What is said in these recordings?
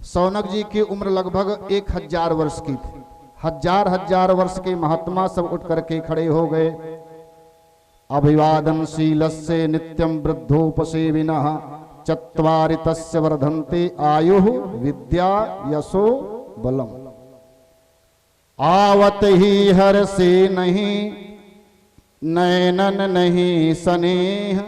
सौनक जी की उम्र लगभग 1000 वर्ष की थी। हजार वर्ष के महात्मा सब उठ करके खड़े हो गए। अभिवादनशीलस्य नित्यं वृद्धोपसेविनः चत्वारि तस्य वर्धन्ते आयुः विद्या यशो बलम। आवत ही हर्षे नहीं नैनन नहीं स्नेह,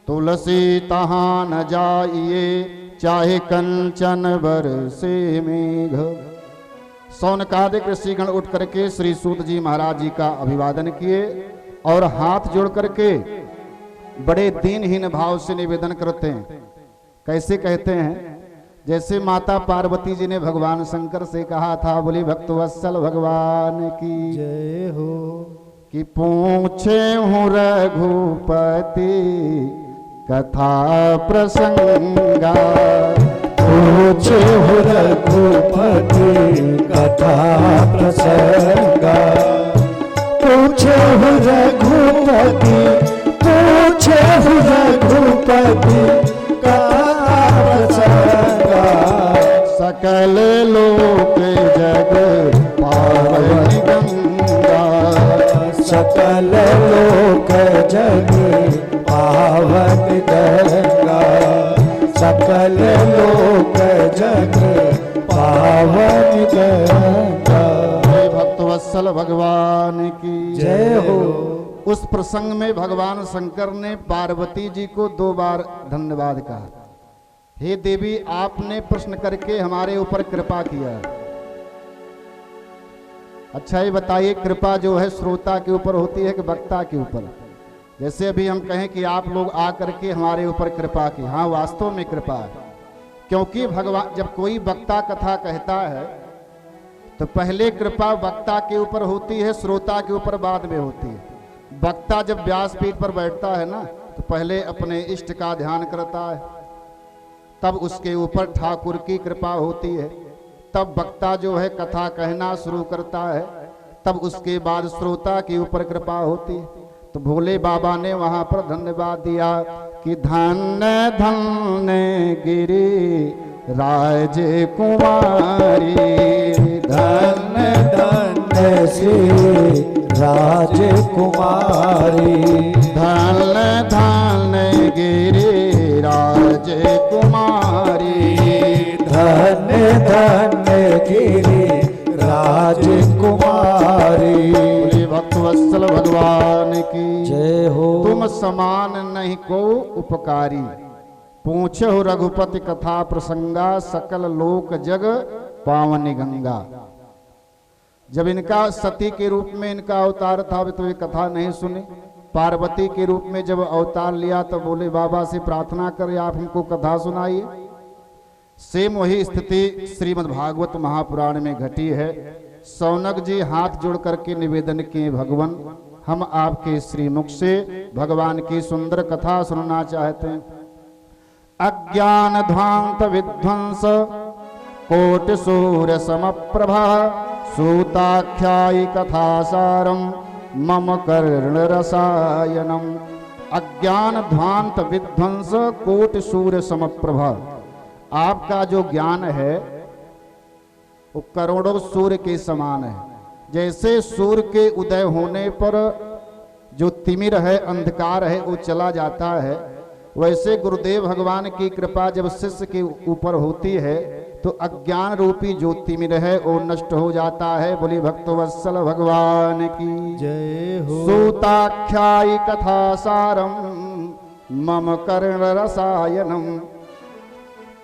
तुलसी तहाँ न जाइए चाहे कंचन बरसे मेघ। सौनकादिक ऋषिगण उठ करके श्री सूत जी महाराज जी का अभिवादन किए और हाथ जोड़ करके बड़े दीनहीन भाव से निवेदन करते हैं। कैसे कहते हैं? जैसे माता पार्वती जी ने भगवान शंकर से कहा था, बोली भक्तवत्सल भगवान की जय हो, कि पूछे हूँ रघुपति कथा प्रसंगा, पूछे हो रघुपति कथा प्रसंगा, पूछे हो रघुपति, पूछे हो रघुपति कथा प्रसंगा। सकल लोक जग पावन गंगा, सकल लोक जग पावन गंगा, सकल लोक जग पावन गंगा। भक्तवत्सल भगवान की जय हो। उस प्रसंग में भगवान शंकर ने पार्वती जी को 2 बार धन्यवाद कहा। हे देवी, आपने प्रश्न करके हमारे ऊपर कृपा किया। अच्छा ये बताइए, कृपा जो है श्रोता के ऊपर होती है कि वक्ता के ऊपर? जैसे अभी हम कहें कि आप लोग आ करके हमारे ऊपर कृपा की, हाँ वास्तव में कृपा है। क्योंकि भगवान जब कोई वक्ता कथा कहता है तो पहले कृपा वक्ता के ऊपर होती है, श्रोता के ऊपर बाद में होती है। वक्ता जब व्यासपीठ पर बैठता है ना, तो पहले अपने इष्ट का ध्यान करता है, तब उसके ऊपर ठाकुर की कृपा होती है, तब वक्ता जो है कथा कहना शुरू करता है, तब उसके बाद श्रोता के ऊपर कृपा होती है। तो भोले बाबा ने वहां पर धन्यवाद दिया कि धन्य धन्य गिरी राज कुमारी, धन्य धन्य श्री राजकुमारी, धन्य धन्य गिरी राज कुमारी, धन्य धन्य गिरी राजकुमारी। भक्तवत्सल भगवान की जय हो। तुम समान नहीं को उपकारी, पूछे हो रघुपति कथा प्रसंगा, सकल लोक जग पावनी गंगा। जब इनका सती के रूप में इनका अवतार था तो ये कथा नहीं सुनी। पार्वती के रूप में जब अवतार लिया तो बोले बाबा से प्रार्थना करें आप हमको कथा सुनाइए। सेम वही स्थिति श्रीमद् भागवत महापुराण में घटी है। सौनक जी हाथ जोड़ करके निवेदन किए, भगवान हम आपके श्रीमुख से भगवान की सुंदर कथा सुनना चाहते हैं। अज्ञान ध्वांत विध्वंस कोटि सूर्य समप्रभा, सूताख्यायी कथा सारम मम कर्ण रसायनम। अज्ञान ध्वांत विध्वंस कोटि सूर्य समप्रभा, आपका जो ज्ञान है वो करोड़ों सूर्य के समान है। जैसे सूर्य के उदय होने पर जो तिमिर है, अंधकार है, वो चला जाता है, वैसे गुरुदेव भगवान की कृपा जब शिष्य के ऊपर होती है तो अज्ञान रूपी जो तिमिर है वो नष्ट हो जाता है। बोली भक्तवत्सल भगवान की जय हो। सूताख्यायी कथा सारम मम कर्ण रसायनम।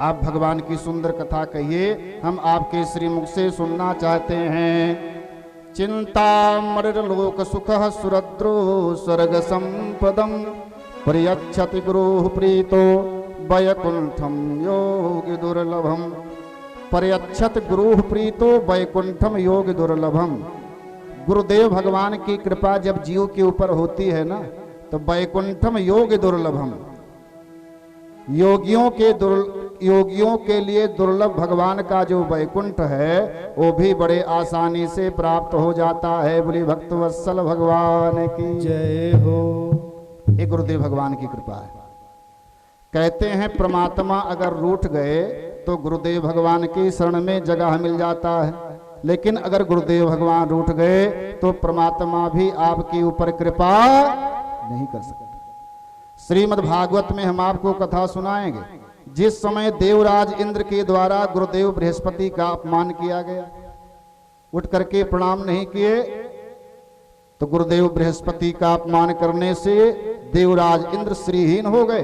आप भगवान की सुंदर कथा कहिए, हम आपके श्रीमुख से सुनना चाहते हैं। चिंता मृर लोक सुख सुरद्रो स्वर्ग संपदम, प्रियच्छति गुरु प्रीतो वैकुंठम योग दुर्लभम। पर्यच्छत गुरु प्रीतो वैकुंठम योग दुर्लभम। गुरुदेव भगवान की कृपा जब जीव के ऊपर होती है ना, तो वैकुंठम योग दुर्लभम, योगियों के लिए दुर्लभ भगवान का जो वैकुंठ है वो भी बड़े आसानी से प्राप्त हो जाता है। बोली भक्तवत्सल भगवान की जय हो। ये गुरुदेव भगवान की कृपा है। कहते हैं परमात्मा अगर रूठ गए तो गुरुदेव भगवान की शरण में जगह मिल जाता है। लेकिन अगर गुरुदेव भगवान रूठ गए तो परमात्मा भी आपके ऊपर कृपा नहीं कर सकता। श्रीमद् भागवत में हम आपको कथा सुनाएंगे, जिस समय देवराज इंद्र के द्वारा गुरुदेव बृहस्पति का अपमान किया गया, उठ करके प्रणाम नहीं किए, तो गुरुदेव बृहस्पति का अपमान करने से देवराज इंद्र श्रीहीन हो गए।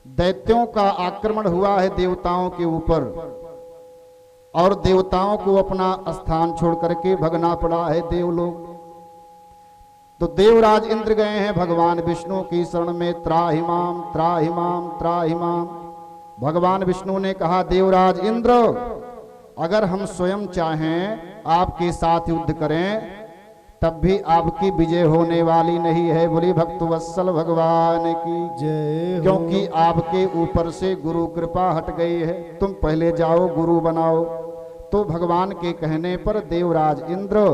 दैत्यों का आक्रमण हुआ है देवताओं के ऊपर, और देवताओं को अपना स्थान छोड़ करके भगना पड़ा है देवलोक। तो देवराज इंद्र गए हैं भगवान विष्णु की शरण में, त्राहिमाम त्राहिमाम त्राहिमाम। भगवान विष्णु ने कहा, देवराज इंद्र, अगर हम स्वयं चाहें आपके साथ युद्ध करें तब भी आपकी विजय होने वाली नहीं है। बोली भक्तवत्सल भगवान की जय हो। क्योंकि आपके ऊपर से गुरु कृपा हट गई है, तुम पहले जाओ गुरु बनाओ। तो भगवान के कहने पर देवराज इंद्र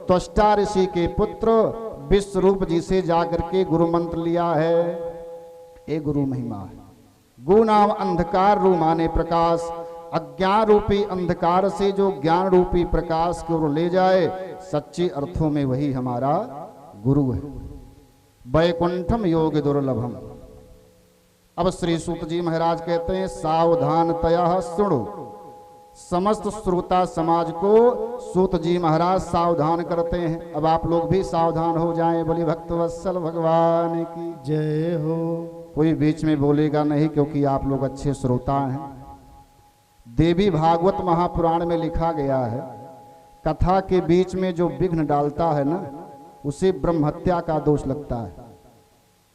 त्वष्टा ऋषि के पुत्र विश्वरूप जी से जाकर के गुरु मंत्र लिया है। ये गुरु महिमा है। गु नाम अंधकार, रू माने प्रकाश। अज्ञान रूपी अंधकार से जो ज्ञान रूपी प्रकाश की ओर ले जाए, सच्चे अर्थों में वही हमारा गुरु है। वैकुंठम योग दुर्लभम। अब श्री सूत जी महाराज कहते हैं, सावधानतया सुनो। समस्त श्रोता समाज को सूत जी महाराज सावधान करते हैं। अब आप लोग भी सावधान हो जाएं। बोली भक्तवत्सल भगवान की जय हो। कोई बीच में बोलेगा नहीं, क्योंकि आप लोग अच्छे श्रोता हैं। देवी भागवत महापुराण में लिखा गया है, कथा के बीच में जो विघ्न डालता है ना, उसे ब्रह्म हत्या का दोष लगता है।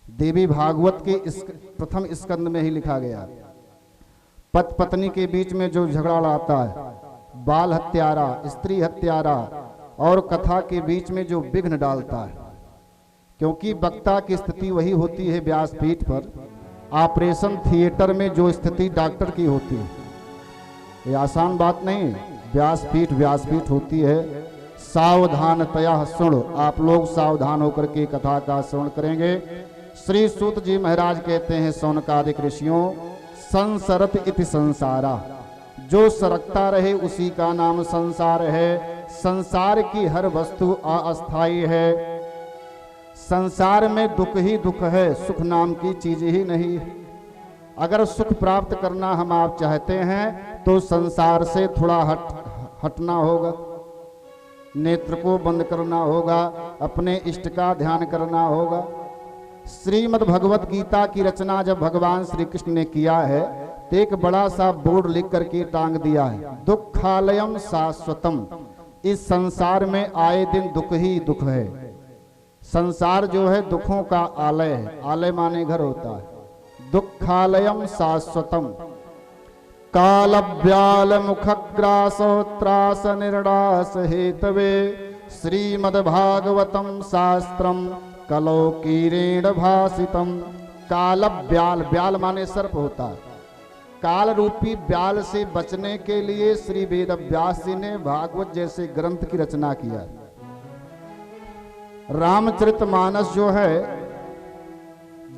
देवी भागवत के प्रथम स्कंद में ही लिखा गया, पति पत्नी के बीच में जो झगड़ा आता है, बाल हत्यारा, स्त्री हत्यारा, और कथा के बीच में जो विघ्न डालता है, क्योंकि वक्ता की स्थिति वही होती है व्यासपीठ पर। ऑपरेशन थिएटर में जो स्थिति डॉक्टर की होती है, ये आसान बात नहीं। व्यासपीठ होती है। सावधानतया सुनो। आप लोग सावधान होकर के कथा का श्रवण करेंगे। श्री सूत जी महाराज कहते हैं, सौनकादिक ऋषियों, संसरत इति संसारा। जो सरकता रहे उसी का नाम संसार है। संसार की हर वस्तु अस्थायी है। संसार में दुख ही दुख है, सुख नाम की चीज ही नहीं है। अगर सुख प्राप्त करना हम आप चाहते हैं तो संसार से थोड़ा हटना होगा, नेत्र को बंद करना होगा, अपने इष्ट का ध्यान करना होगा। श्रीमद् भगवत गीता की रचना जब भगवान श्री कृष्ण ने किया है, तो एक बड़ा सा बोर्ड लिख करके टांग दिया है, दुखालयम शाश्वतम। इस संसार में आए दिन दुख ही दुख है। संसार जो है दुखों का आलय है। आलय माने घर होता है। दुखालयम शाश्वतम। काल व्याल मुखग्रासोत्रास निर्णास हेतवे श्रीमद्भागवतम शास्त्रम कलो कीरेण भासितम। काल व्याल, व्याल माने सर्प होता है। काल रूपी व्याल से बचने के लिए श्री वेद व्यास जी ने भागवत जैसे ग्रंथ की रचना किया। रामचरितमानस जो है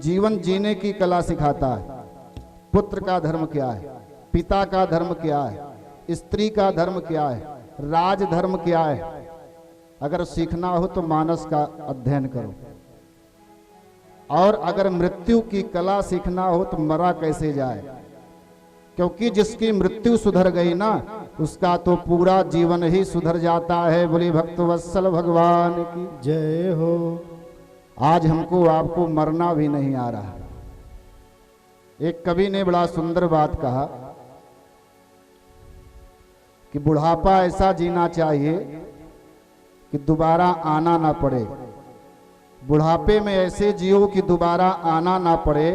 जीवन जीने की कला सिखाता है। पुत्र का धर्म क्या है, पिता का धर्म क्या है, स्त्री का धर्म क्या है, राज धर्म क्या है। अगर सीखना हो तो मानस का अध्ययन करो। और अगर मृत्यु की कला सीखना हो तो मरा कैसे जाए, क्योंकि जिसकी मृत्यु सुधर गई ना, उसका तो पूरा जीवन ही सुधर जाता है। बोली भक्तवत्सल भगवान की जय हो। आज हमको आपको मरना भी नहीं आ रहा। एक कवि ने बड़ा सुंदर बात कहा कि बुढ़ापा ऐसा जीना चाहिए कि दोबारा आना ना पड़े। बुढ़ापे में ऐसे जियो कि दोबारा आना ना पड़े,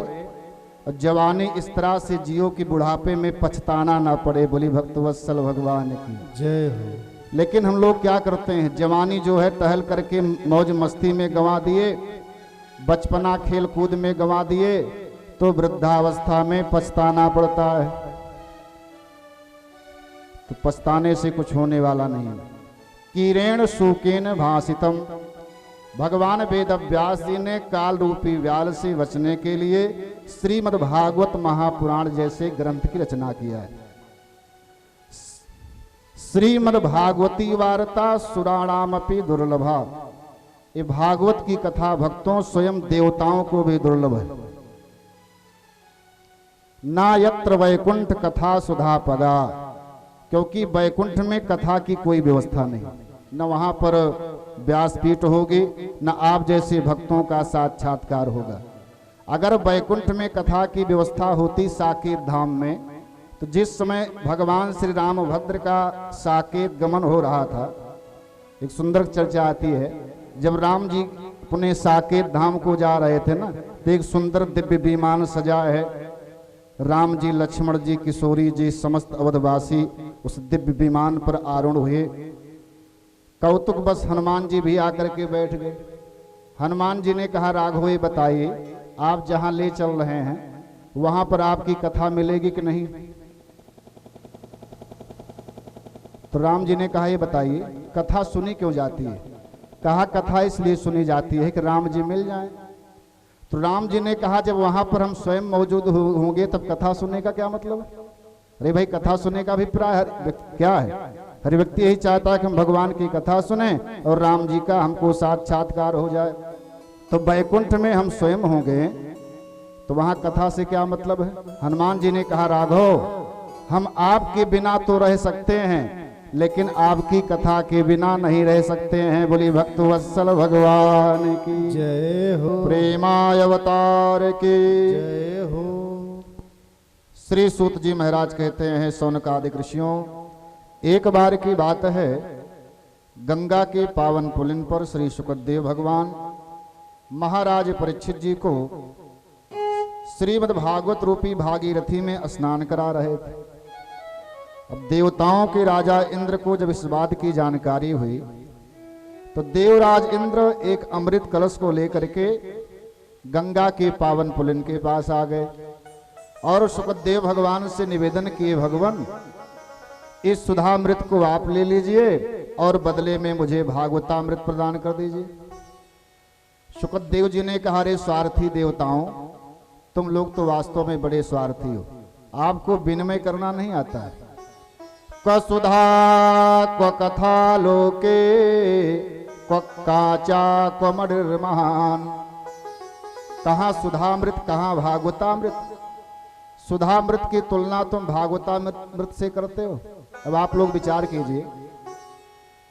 और जवानी इस तरह से जियो कि बुढ़ापे में पछताना ना पड़े। बोली भक्तवत्सल भगवान की जय हो। लेकिन हम लोग क्या करते हैं, जवानी जो है टहल करके मौज मस्ती में गंवा दिए, बचपना खेल कूद में गंवा दिए, तो वृद्धावस्था में पछताना पड़ता है। तो पछताने से कुछ होने वाला नहीं। कीरेण शोकेन भासितम। भगवान वेद व्यास जी ने काल रूपी व्याल से बचने के लिए श्रीमद् भागवत महापुराण जैसे ग्रंथ की रचना किया है। श्रीमद् भागवती वार्ता सुराणामपि दुर्लभा। ये भागवत की कथा भक्तों स्वयं देवताओं को भी दुर्लभ है। ना यत्र वैकुंठ कथा सुधा पदा, क्योंकि वैकुंठ में कथा की कोई व्यवस्था नहीं, न वहां पर व्यासपीठ होगी, न आप जैसे भक्तों का साक्षात्कार होगा। अगर वैकुंठ में कथा की व्यवस्था होती साकेत धाम में, तो जिस समय भगवान श्री रामभद्र का साकेत गमन हो रहा था, एक सुंदर चर्चा आती है, जब राम जी अपने साकेत धाम को जा रहे थे ना, तो एक सुंदर दिव्य विमान सजा है। राम जी, लक्ष्मण जी, किशोरी जी, समस्त अवधवासी उस दिव्य विमान पर आरूढ़ हुए। कौतुक बस हनुमान जी भी आकर के बैठ गए। हनुमान जी ने कहा, राघव ये बताइए, आप जहां ले चल रहे हैं वहां पर आपकी कथा मिलेगी कि नहीं? तो राम जी ने कहा, ये बताइए कथा सुनी क्यों जाती है? कहा, कथा इसलिए सुनी जाती है कि राम जी मिल जाएं। तो राम जी ने कहा, जब वहां पर हम स्वयं मौजूद होंगे तब कथा सुनने का क्या मतलब है? अरे भाई, कथा सुनने का अभिप्राय क्या है? हर व्यक्ति यही चाहता है कि हम भगवान की कथा सुने और राम जी का हमको साक्षात्कार हो जाए। तो वैकुंठ में हम स्वयं होंगे तो वहां कथा से क्या मतलब है? हनुमान जी ने कहा, राघव हम आपके बिना तो रह सकते हैं, लेकिन आपकी कथा के बिना नहीं रह सकते हैं। बोली भक्त वत्सल भगवान की जय हो, प्रेमाय अवतार की जय हो। श्री सूत जी महाराज कहते हैं, शौनकादिक ऋषियों, एक बार की बात है, गंगा के पावन पुलिन पर श्री सुखदेव भगवान महाराज परीक्षित जी को श्रीमद् भागवत रूपी भागीरथी में स्नान करा रहे थे। अब देवताओं के राजा इंद्र को जब इस बात की जानकारी हुई तो देवराज इंद्र एक अमृत कलश को लेकर के गंगा के पावन पुलिन के पास आ गए और सुखदेव भगवान से निवेदन किए, भगवान इस सुधामृत को आप ले लीजिए और बदले में मुझे भागवतामृत प्रदान कर दीजिए। सुखदेव जी ने कहा, रे स्वार्थी देवताओं, तुम लोग तो वास्तव में बड़े स्वार्थी हो, आपको विनिमय करना नहीं आता है। क्व सुधा क्व कथा लोके क्व काचा क्व मणिर महान। कहाँ सुधामृत, कहाँ भागवतामृत? सुधामृत की तुलना तुम भागवतामृत से करते हो। अब आप लोग विचार कीजिए,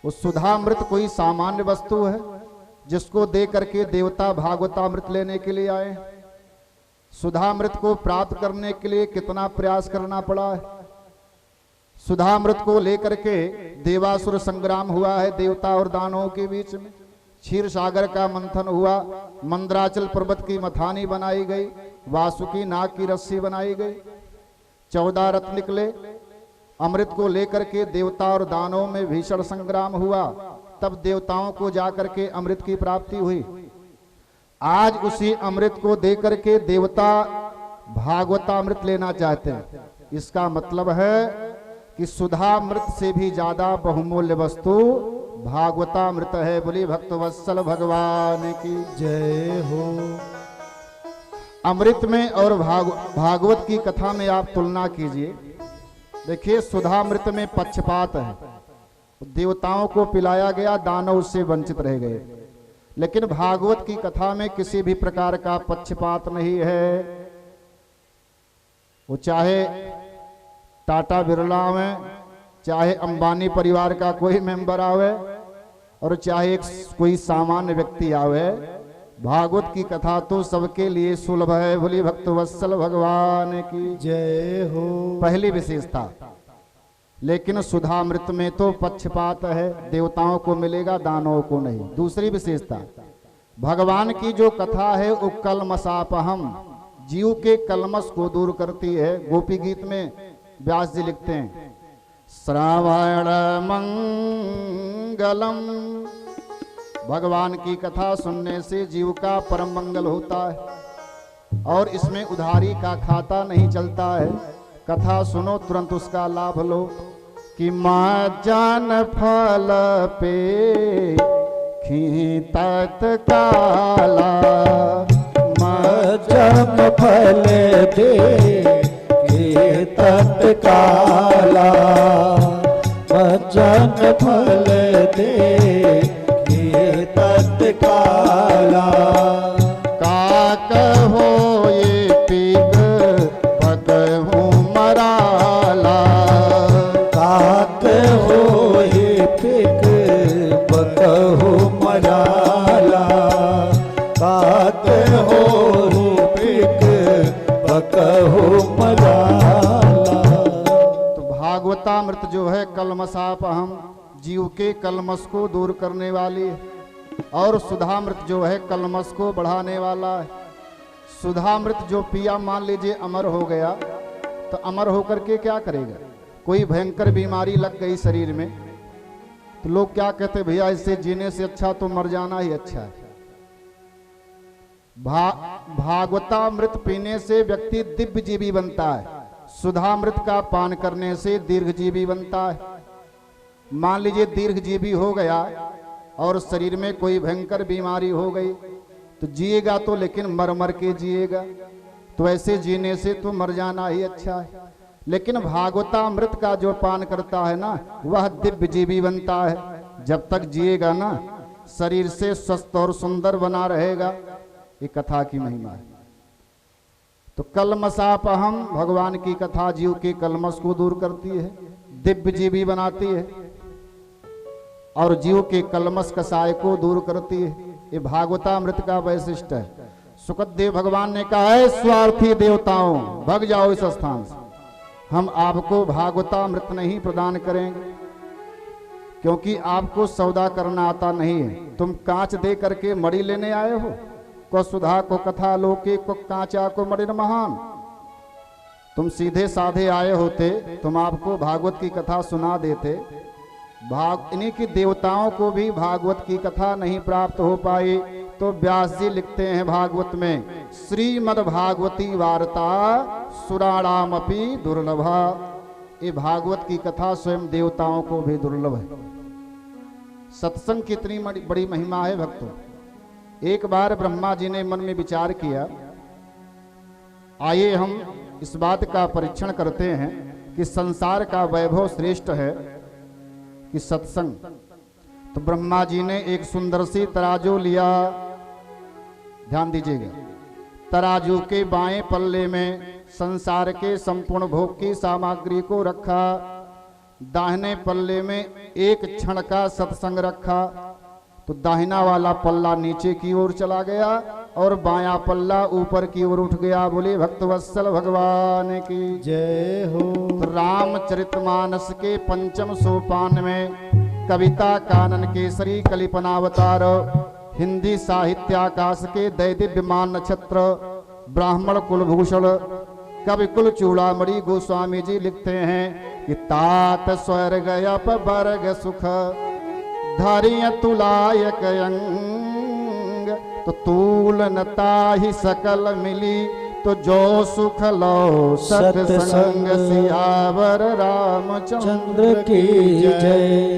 वो सुधामृत कोई सामान्य वस्तु है जिसको दे करके देवता भागवतामृत लेने के लिए आए? सुधामृत को प्राप्त करने के लिए कितना प्रयास करना पड़ा है। सुधामृत को लेकर के देवासुर संग्राम हुआ है देवता और दानवों के बीच में। क्षीर सागर का मंथन हुआ, मंदराचल पर्वत की मथानी बनाई गई, वासुकी नाग की रस्सी बनाई गई, 14 रथ निकले। अमृत को लेकर के देवता और दानवों में भीषण संग्राम हुआ, तब देवताओं को जाकर के अमृत की प्राप्ति हुई। आज उसी अमृत को देकर के देवता भागवतामृत लेना चाहते हैं। इसका मतलब है कि सुधामृत से भी ज्यादा बहुमूल्य वस्तु भागवतामृत है। बोली भक्तवत्सल भगवान की जय हो। अमृत में और भागवत की कथा में आप तुलना कीजिए। देखिए, सुधामृत में पक्षपात है, देवताओं को पिलाया गया, दानव उससे वंचित रह गए। लेकिन भागवत की कथा में किसी भी प्रकार का पक्षपात नहीं है। वो चाहे टाटा बिरला आवे, चाहे अंबानी परिवार का कोई मेंबर आवे, और चाहे कोई सामान्य व्यक्ति आवे, भागवत की कथा तो सबके लिए सुलभ है। बोली भक्तवत्सल भगवान की जय हो। पहली विशेषता। लेकिन सुधामृत में तो पक्षपात है, देवताओं को मिलेगा, दानवों को नहीं। दूसरी विशेषता, भगवान की जो कथा है वो कलमसापहम, जीव के कलमस को दूर करती है। गोपी गीत में व्यास जी लिखते हैं, श्रावण मंगलम, भगवान की कथा सुनने से जीव का परम मंगल होता है और इसमें उधारी का खाता नहीं चलता है। कथा सुनो, तुरंत उसका लाभ लो। कि माँ जान फल पे खींतत काला जम फल दे के तत्काला भजन फल दे के तत्काला काक हो ये पीग पकहूँ मराला काक हो ये पिक बकहु मराला काक हो पिक बकहु मराला। तो भागवतामृत जो है कलमशापहम, जीव के कलमश को दूर करने वाली है। और सुधामृत जो है कलमश को बढ़ाने वाला है। सुधामृत जो पिया मान लीजिए अमर हो गया, तो अमर होकर के क्या करेगा? कोई भयंकर बीमारी लग गई शरीर में, तो लोग क्या कहते, भैया इससे जीने से अच्छा तो मर जाना ही अच्छा है। भागवतामृत पीने से व्यक्ति दिव्य जीवी बनता है। सुधामृत का पान करने से दीर्घजीवी बनता है। मान लीजिए दीर्घजीवी हो गया और शरीर में कोई भयंकर बीमारी हो गई, तो जिएगा तो लेकिन मर मर के जिएगा। तो ऐसे जीने से तो मर जाना ही अच्छा है। लेकिन भागवतामृत का जो पान करता है ना, वह दिव्य जीवी बनता है। जब तक जिएगा ना, शरीर से स्वस्थ और सुंदर बना रहेगा। ये कथा की महिमा है। तो कलमशापहम, भगवान की कथा जीव के कलमश को दूर करती है, दिव्य जीवी बनाती है और जीव के कलमश कसाय को दूर करती है। ये भागवतामृत का वैशिष्ट है। सुखदेव भगवान ने कहा है, स्वार्थी देवताओं भग जाओ इस स्थान से, हम आपको भागवतामृत नहीं प्रदान करेंगे, क्योंकि आपको सौदा करना आता नहीं है। तुम कांच दे करके मणि लेने आए हो, को सुधा को कथा लोके को कांचा को मणि महान। तुम सीधे साधे आए होते, तुम आपको भागवत की कथा सुना देते। इन्हीं की देवताओं को भी भागवत की कथा नहीं प्राप्त हो पाई, तो व्यास जी लिखते हैं भागवत में, श्रीमद् भागवती वार्ता सुराणामपि दुर्लभा। ये भागवत की कथा स्वयं देवताओं को भी दुर्लभ है। सत्संग की इतनी बड़ी महिमा है भक्तों। एक बार ब्रह्मा जी ने मन में विचार किया, आइए हम इस बात का परीक्षण करते हैं कि संसार का वैभव श्रेष्ठ है कि सत्संग। तो ब्रह्मा जी ने एक सुंदर सी तराजू लिया। ध्यान दीजिएगा, तराजू के बाएं पल्ले में संसार के संपूर्ण भोग की सामग्री को रखा, दाहिने पल्ले में एक क्षण का सत्संग रखा। तो दाहिना वाला पल्ला नीचे की ओर चला गया और बायां पल्ला ऊपर की ओर उठ गया। बोले भक्तवत्सल भगवान की जय हो। तो रामचरितमानस के पंचम सोपान में कविता कानन केसरी कलिपनावतार, हिंदी साहित्याकाश के दैदिव्यमान नक्षत्र, ब्राह्मण कुलभूषण कवि कुल चूड़ामणि गोस्वामी जी लिखते हैं कि तात स्वर्ग अप वर्ग सुख धरिय तुलायक अंग। तो तूल नता ही सकल मिली, तो जो सुख लो सत्संग सियावर रामचंद्र चंद्र की जय।